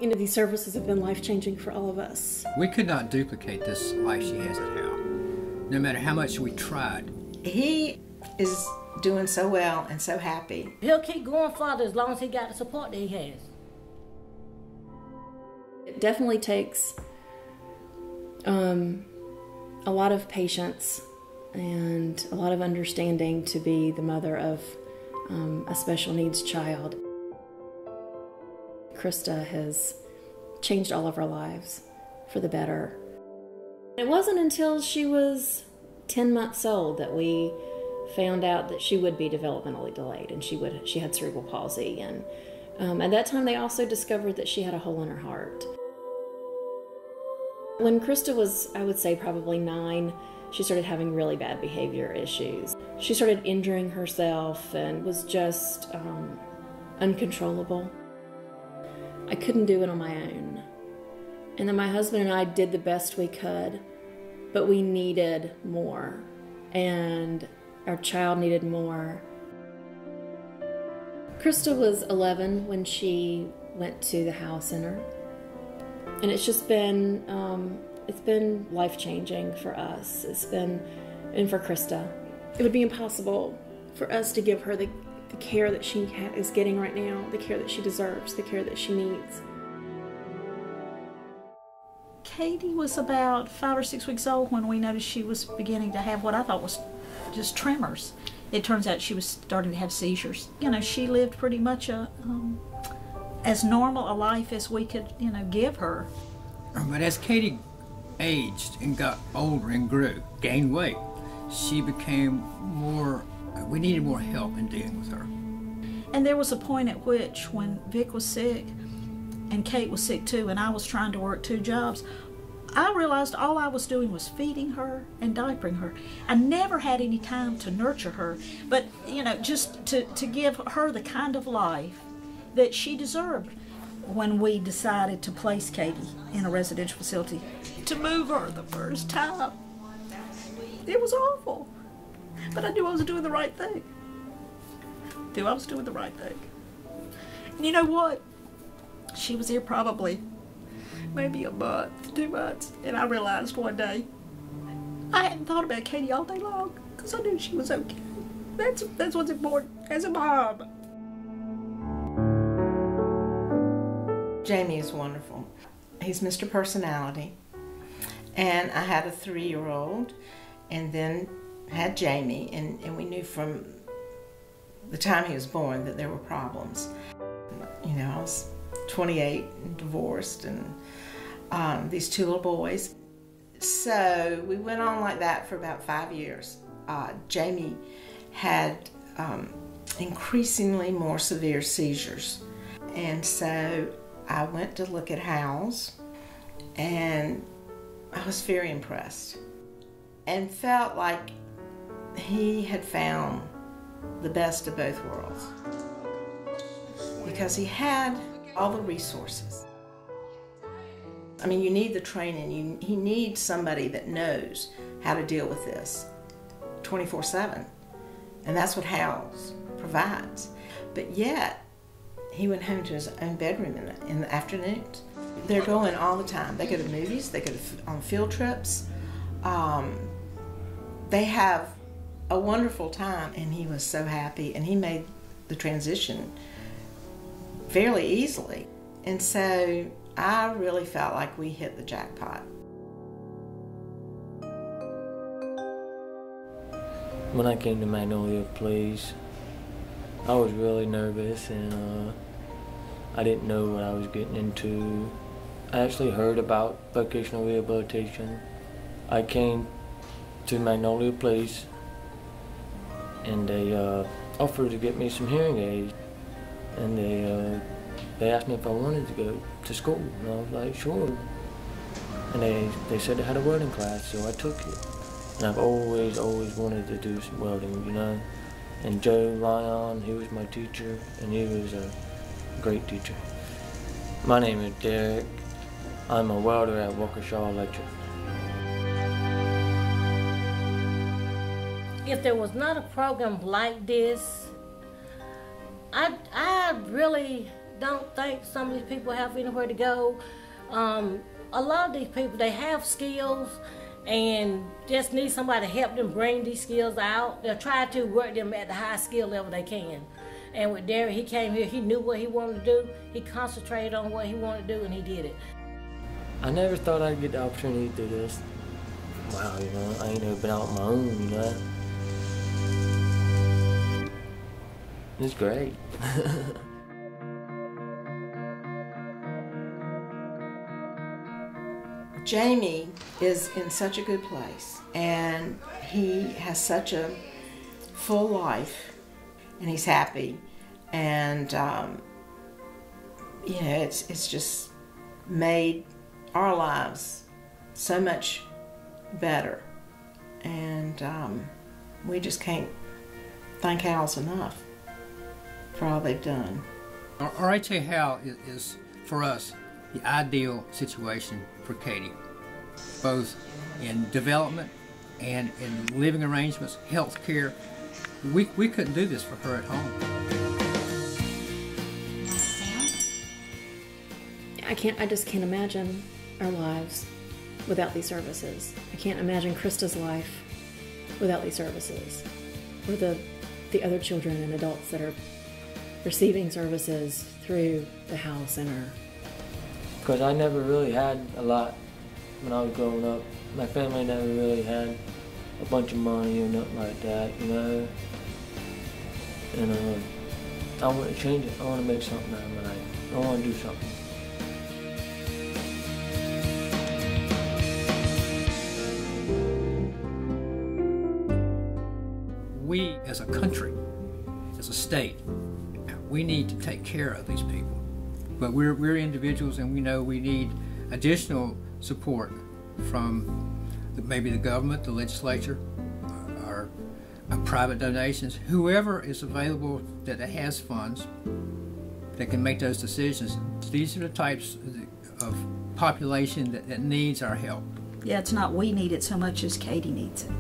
You know, these services have been life-changing for all of us. We could not duplicate this life she has at Hal, no matter how much we tried. He is doing so well and so happy. He'll keep going farther as long as he got the support that he has. It definitely takes a lot of patience and a lot of understanding to be the mother of a special needs child. Krista has changed all of our lives for the better. It wasn't until she was 10 months old that we found out that she would be developmentally delayed and she had cerebral palsy. And at that time they also discovered that she had a hole in her heart. When Krista was, I would say, probably 9, she started having really bad behavior issues. She started injuring herself and was just uncontrollable. I couldn't do it on my own. And then my husband and I did the best we could, but we needed more. And our child needed more. Krista was 11 when she went to the Howe Center. And it's just been, life-changing for us. And for Krista. It would be impossible for us to give her the care that she is getting right now, the care that she deserves, the care that she needs. Katie was about 5 or 6 weeks old when we noticed she was beginning to have what I thought was just tremors. It turns out she was starting to have seizures. You know, she lived pretty much as normal a life as we could, give her. But as Katie aged and got older and grew, gained weight, she became more, we needed more help in dealing with her. And there was a point at which, when Vic was sick and Kate was sick too, and I was trying to work 2 jobs, I realized all I was doing was feeding her and diapering her. I never had any time to nurture her, but just to give her the kind of life that she deserved. When we decided to place Katie in a residential facility, to move her the first time, it was awful. But I knew I was doing the right thing. And you know what? She was here probably maybe a month, 2 months, and I realized one day I hadn't thought about Katie all day long because I knew she was okay. That's what's important as a mom. Jamie is wonderful. He's Mr. Personality. And I had a 3-year-old and then had Jamie, and we knew from the time he was born that there were problems. I was 28 and divorced and these 2 little boys. So we went on like that for about 5 years. Jamie had increasingly more severe seizures. And so I went to look at Hal's, and I was very impressed and felt like he had found the best of both worlds because he had all the resources. I mean, you need the training. He needs somebody that knows how to deal with this 24/7, and that's what Hal's provides. But yet, he went home to his own bedroom in the afternoons. They're going all the time. They go to movies, they go on field trips. They have a wonderful time, and he was so happy, and he made the transition fairly easily. And so I really felt like we hit the jackpot. When I came to Magnolia Place, I was really nervous, and I didn't know what I was getting into. I actually heard about vocational rehabilitation. I came to Magnolia Place, and they offered to get me some hearing aids, and they asked me if I wanted to go to school, and I was like, sure. And they said they had a welding class, so I took it. And I've always wanted to do some welding, And Joe Lyon, he was my teacher, and he was a great teacher. My name is Derek. I'm a welder at Waukesha Electric. If there was not a program like this, I really don't think some of these people have anywhere to go. A lot of these people, they have skills and just need somebody to help them bring these skills out. They'll try to work them at the highest skill level they can. And with Derek, he came here, he knew what he wanted to do, he concentrated on what he wanted to do, and he did it. I never thought I'd get the opportunity to do this. Wow, you know, I ain't never been out on my own, you know. It's great. Jamie is in such a good place, and he has such a full life, and he's happy, and you know, it's just made our lives so much better, and we just can't thank Hal's enough for all they've done. RHA Hal is for us the ideal situation for Katie, both in development and in living arrangements, health care. We couldn't do this for her at home. I just can't imagine our lives without these services. I can't imagine Krista's life without these services, or the other children and adults that are receiving services through the Hal Center. Because I never really had a lot when I was growing up. My family never really had a bunch of money or nothing like that, you know. And I want to change it. I want to make something out of my life. I want to do something. We, as a country, as a state, we need to take care of these people. But we're individuals, and we know we need additional support from maybe the government, the legislature, or private donations, whoever is available that has funds that can make those decisions. These are the types of population that needs our help. Yeah, it's not we need it so much as Katie needs it.